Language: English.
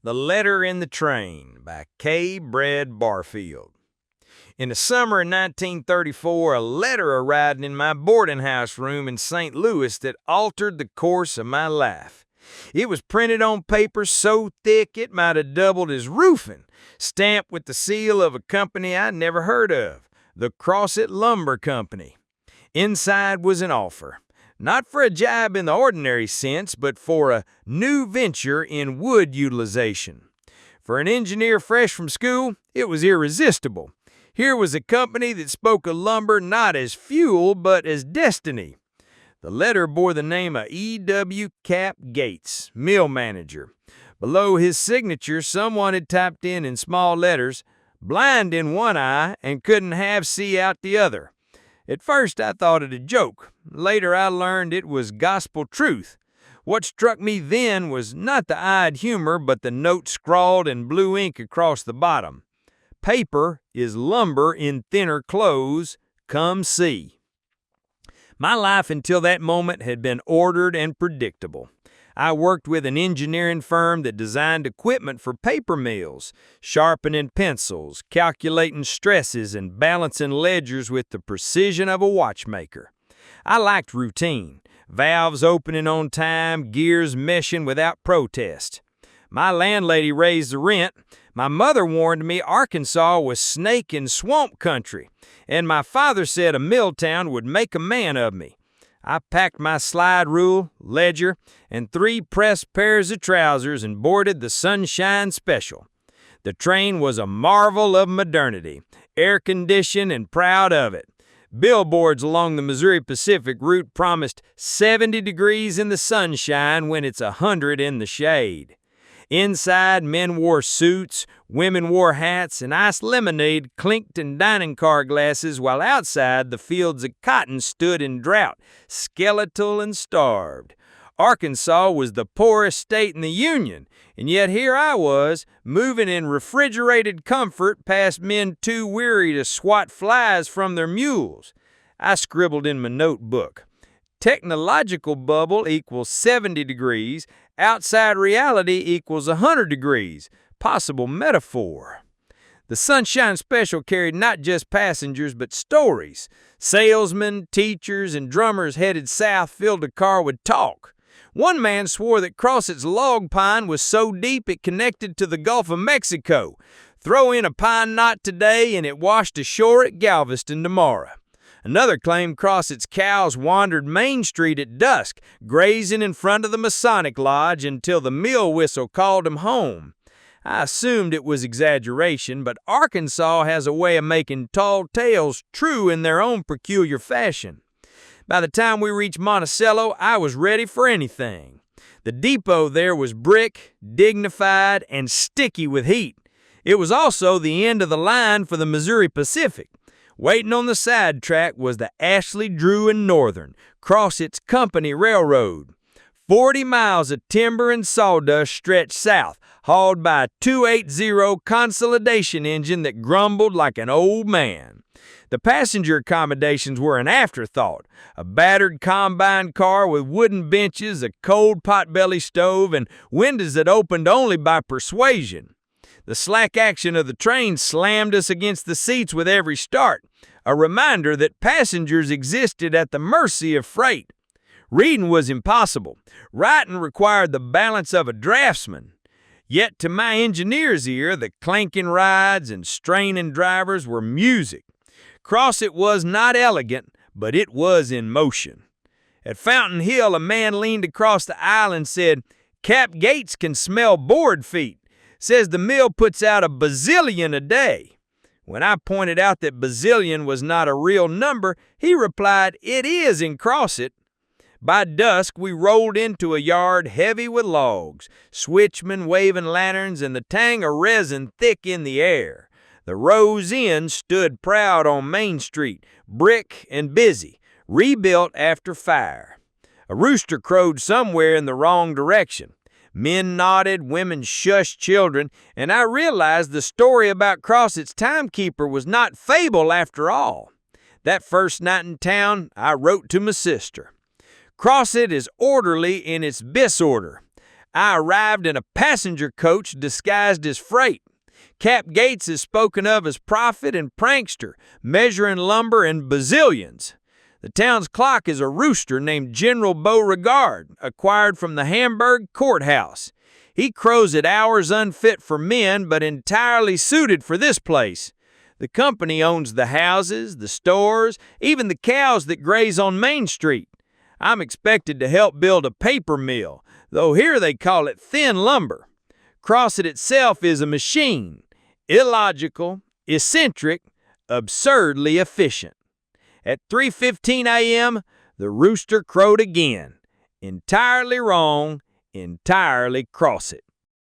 The Letter in the Train by K. Bread Barfield. In the summer of 1934, a letter arrived in my boarding house room in St. Louis that altered the course of my life. It was printed on paper so thick it might have doubled as roofing, stamped with the seal of a company I'd never heard of, the Crossett Lumber Company. Inside was an offer. Not for a job in the ordinary sense, but for a new venture in wood utilization. For an engineer fresh from school, it was irresistible. Here was a company that spoke of lumber not as fuel, but as destiny. The letter bore the name of E.W. Cap Gates, mill manager. Below his signature, someone had typed in small letters, "blind in one eye and couldn't half see out the other." At first I thought it a joke. Later I learned it was gospel truth. What struck me then was not the odd humor, but the note scrawled in blue ink across the bottom. "Paper is lumber in thinner clothes. Come see." My life until that moment had been ordered and predictable. I worked with an engineering firm that designed equipment for paper mills, sharpening pencils, calculating stresses, and balancing ledgers with the precision of a watchmaker. I liked routine, valves opening on time, gears meshing without protest. My landlady raised the rent. My mother warned me Arkansas was snake and swamp country, and my father said a mill town would make a man of me. I packed my slide rule, ledger, and 3 pressed pairs of trousers and boarded the Sunshine Special. The train was a marvel of modernity, air-conditioned and proud of it. Billboards along the Missouri Pacific route promised 70 degrees in the sunshine when it's 100 in the shade. Inside, men wore suits, women wore hats, and iced lemonade clinked in dining car glasses, while outside the fields of cotton stood in drought, skeletal and starved. Arkansas was the poorest state in the Union, and yet here I was, moving in refrigerated comfort past men too weary to swat flies from their mules. I scribbled in my notebook. Technological bubble equals 70 degrees, outside reality equals 100 degrees. Possible metaphor. The Sunshine Special carried not just passengers, but stories. Salesmen, teachers, and drummers headed south filled the car with talk. One man swore that Crossett's log pine was so deep it connected to the Gulf of Mexico. Throw in a pine knot today and it washed ashore at Galveston tomorrow. Another claimed Crossett's cows wandered Main Street at dusk, grazing in front of the Masonic Lodge until the mill whistle called them home. I assumed it was exaggeration, but Arkansas has a way of making tall tales true in their own peculiar fashion. By the time we reached Monticello, I was ready for anything. The depot there was brick, dignified, and sticky with heat. It was also the end of the line for the Missouri Pacific. Waiting on the sidetrack was the Ashley, Drew, and Northern, Crossett's company railroad. 40 miles of timber and sawdust stretched south, hauled by a 280 consolidation engine that grumbled like an old man. The passenger accommodations were an afterthought. A battered combine car with wooden benches, a cold potbelly stove, and windows that opened only by persuasion. The slack action of the train slammed us against the seats with every start, a reminder that passengers existed at the mercy of freight. Reading was impossible. Writing required the balance of a draftsman. Yet to my engineer's ear, the clanking rides and straining drivers were music. Crossett was not elegant, but it was in motion. At Fountain Hill, a man leaned across the aisle and said, "Cap Gates can smell board feet. Says the mill puts out a bazillion a day." When I pointed out that bazillion was not a real number, he replied, "It is in Crosset." By dusk, we rolled into a yard heavy with logs, switchmen waving lanterns, and the tang of resin thick in the air. The Rose Inn stood proud on Main Street, brick and busy, rebuilt after fire. A rooster crowed somewhere in the wrong direction. Men nodded, women shushed children, and I realized the story about Crossett's timekeeper was not fable after all. That first night in town, I wrote to my sister. Crossett is orderly in its disorder. I arrived in a passenger coach disguised as freight. Cap Gates is spoken of as prophet and prankster, measuring lumber in bazillions. The town's clock is a rooster named General Beauregard, acquired from the Hamburg courthouse. He crows at hours unfit for men, but entirely suited for this place. The company owns the houses, the stores, even the cows that graze on Main Street. I'm expected to help build a paper mill, though here they call it thin lumber. Crossett itself is a machine, illogical, eccentric, absurdly efficient. At 3:15 a.m., the rooster crowed again. Entirely wrong, entirely Crossett.